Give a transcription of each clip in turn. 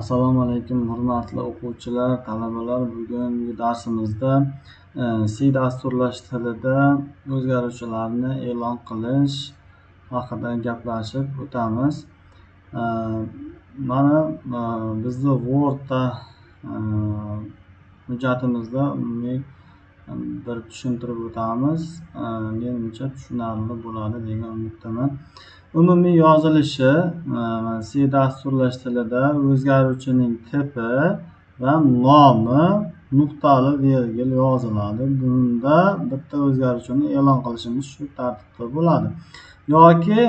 Assalomu alaykum, hurmatli o'quvchilar, talabalar. Bugungi darsimizda C dasturlash tilida o'zgaruvchilarni e'lon qilish haqida gaplashib o'tamiz. Mana bizni Wordda hujjatimizda umumiy bir tushuntirib o'tamiz. Menimcha tushunarli bo'ladi degan umiddaman. Umumiy yozilishi C dasturlash tilida o'zgaruvchining tipi va nomi nuqtali virgul yoziladi. Bunda bitta o'zgaruvchini e'lon qilishimiz shu tartibda bo'ladi. Yoki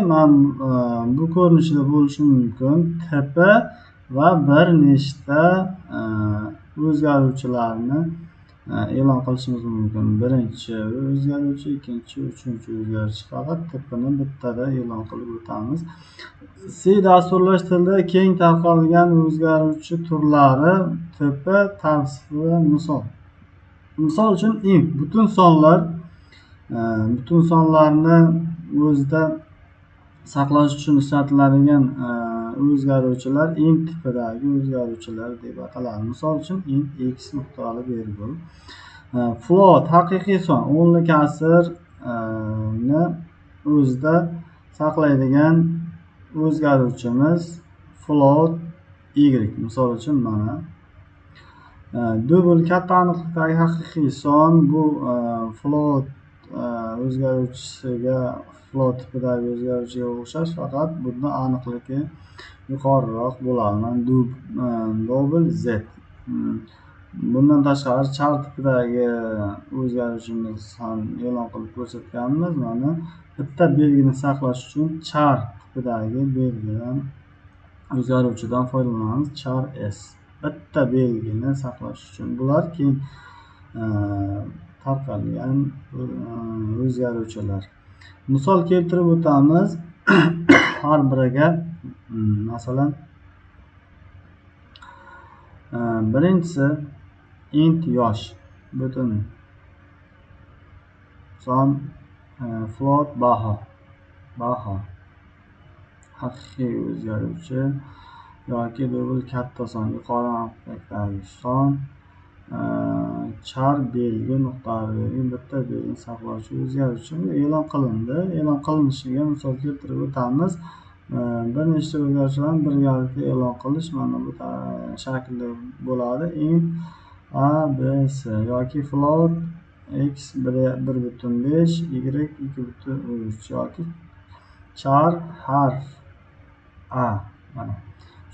bu ko'rinishda bo'lishi mumkin. Tipi va bir nechta o'zgaruvchilarni e'lon qilishimiz mumkin. Birinchi o'zgaruvchi, ikkinchi, uchinchi o'zgaruvchi. Faqat tipini bittada e'lon qilib o'tamiz. C dasturlash tilida keng tarqalgan o'zgaruvchi turlari, tipi, tavsifi va misol. Misol uchun int butun sonlarni o'zida saqlash uchun ishlatiladigan o'zgaruvchilar int tipidagi o'zgaruvchilar deb ataladi. Misol uchun int x nuqtali virgul. Float haqiqiy son, o'nli kasrni o'zida saqlaydigan o'zgaruvchimiz float y. Misol uchun mana dubl katta aniqlikdagi haqiqiy son, bu float o'zgaruvchisiga, float tipidagi o'zgaruvchiga o'xshash, faqat bunda aniqligi yuqoriroq bo'ladi. Double z. Bundan tashqari char tipidagi o'zgaruvchimiz ham e'lon qilib ko'rsatganmiz. Mana bitta belgini saqlash uchun char tipidagi belgidan o'zgaruvchidan foydalanamiz. Char s. Bitta belgini saqlash uchun. Bular keng tarqalgan o'zgaruvchilar. Misol keltirib o'tamiz. Har biriga masalan birinchisi int yosh butun son, float baho haqiqiy o'zgaruvchi yoki double katta son yuqori aniqlikdagi son, char belgi nuqtali bitta belgini saqlovchi o'zgaruvchi e'lon qilindi. E'lon qilinishiga misol keltirib o'tamiz. Bir nechta o'zgaruvchilarni birgalikda e'lon qilish mana bu shaklda bo'ladi. Int a b s yoki float x 1.5 y 2.3 yoki char harf a mana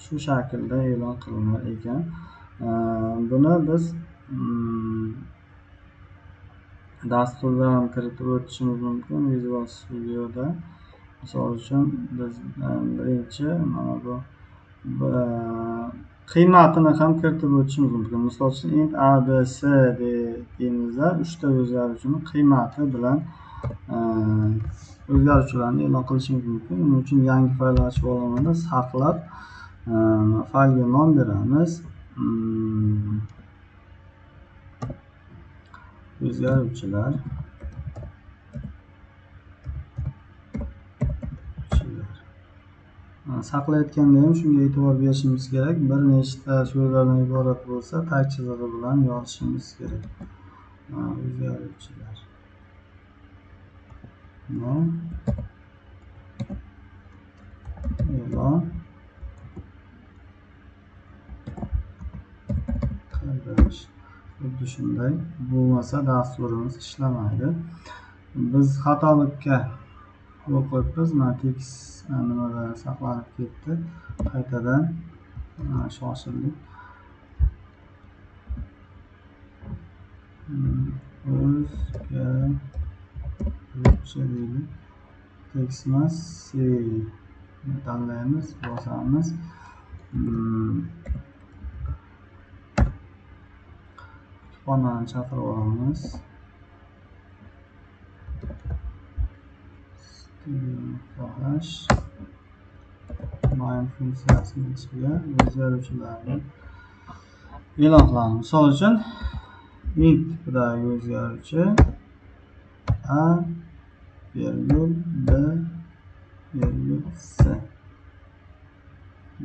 shu shaklda e'lon qilinar ekan. Buni biz dasturda ham kiritib o'tishimiz mumkin. Visual Studio'da misol uchun biz birinchi mana bu qiymatini ham kiritib o'tishimiz mumkin. Misol uchun int a b s deymizda 3 ta o'zgaruvchini qiymati bilan o'zgaruvchilarni e'lon qilishimiz mumkin. Buning uchun yangi fayl ochib olamanda saqlab faylga nom beramiz. O'zgaruvchilar saqlayotganda ham shunga e'tibor berishimiz kerak. Bir nechta so'zlardan iborat bo'lsa, tag chizig'i bilan yozishimiz kerak. O'zgaruvchilar e'lon qilish. Xuddi shunday bo'lmasa dasturimiz ishlamaydi. Biz xatolikka yo'l qo'yibmiz. Tekst nimada saqlanib ketdi. Qaytadan shoshildik. O'zgaruvchi deylik. Tekst emas, C tanlaymiz, bosamiz. Kutubxonani chaqirib olamiz. Main funksiyasining ichiga o'zgaruvchilarni e'lon qilamiz. Misol uchun int tipidagi o'zgaruvchi a virgul b virgul s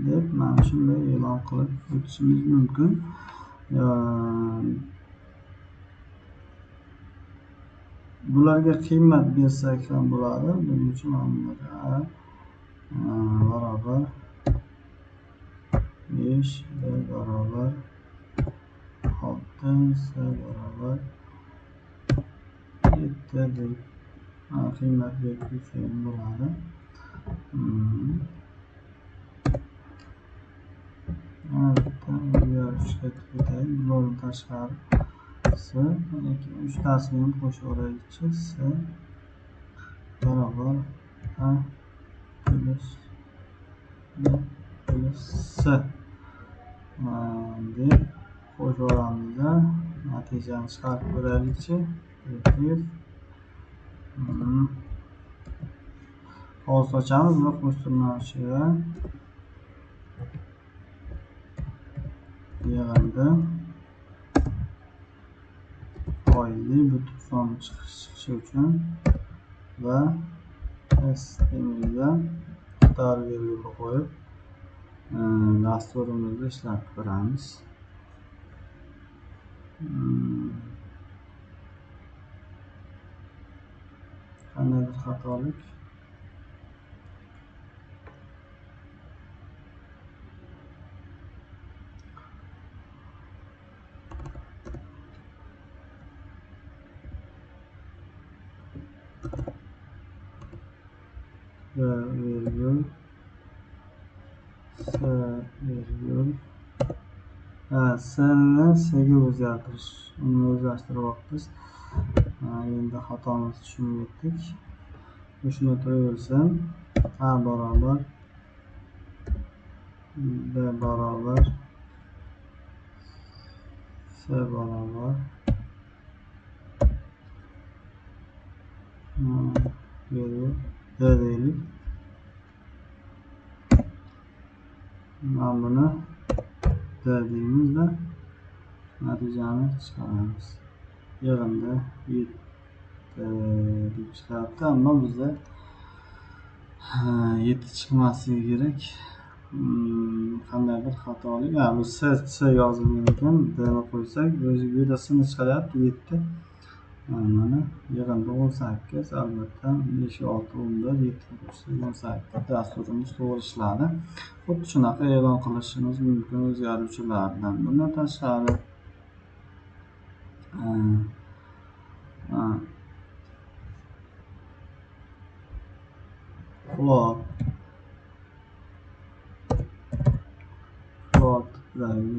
deb mana shunday e'lon qilib o'tishimiz mumkin. Bularga qiymat bersak ham bo'ladi. Buning uchun mana barobar 5 b barobar 6 s barobar 7 deb qiymat bersak ham bo'ladi. Bulardan tashqarisi 3tasini ham qo'shib yuboraylikchi. S barobar a plus b plus s deb qo'shib yuboramiz. Natijani chiqarib ko'raylikchi. Qog'oz ochamiz va qo'shtirnochiga yig'indi foizli butun son chiqishi uchun va s temirga qator virgul qo'yib dasturimizni ishlatib ko'ramiz. Qandaydir xatolik virgül s virgül s'ni s'ga o'zgartirish, uni o'zlashtiryapmiz. Endi xatomizni tushunib yetdik. Shuni qo'yaversin. A barobar b barobar s barobar virgül d deylik. Mana buni d deymizda natijani chiqaramiz. Yig'indi 7 deb chiqyapti, ammo bizda 7 chiqmasligi kerak. Qandaydir xatolik. Bu s yozilgan ekan, d ni qo'ysak, o'zi bu yerda s ni chiqaryapti 7. Mana yig'indi 18, albatta 5 6 11 7 18 dasturimiz to'g'ri ishladi. Xuddi shunaqa e'lon qilishimiz mumkin o'zgaruvchilardan. Bundan tashqari float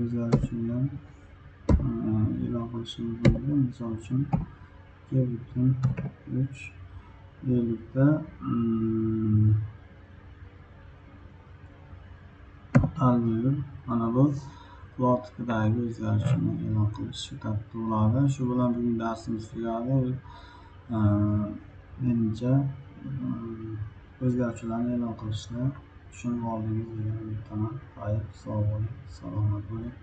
o'zgaruvchini ham e'lon qilishimiz mumkin. Misol uchun 2,3 deylikda mana bu floatdagi o'zgarishni e'lon qilish shu tartibda bo'ladi. Shu bilan bugungi darsimiz tugadi. Menimcha o'zgaruvchilarni e'lon qilishni tushunib oldingiz degan umiddaman. Xayr, sog' bo'ling, salomat bo'ling.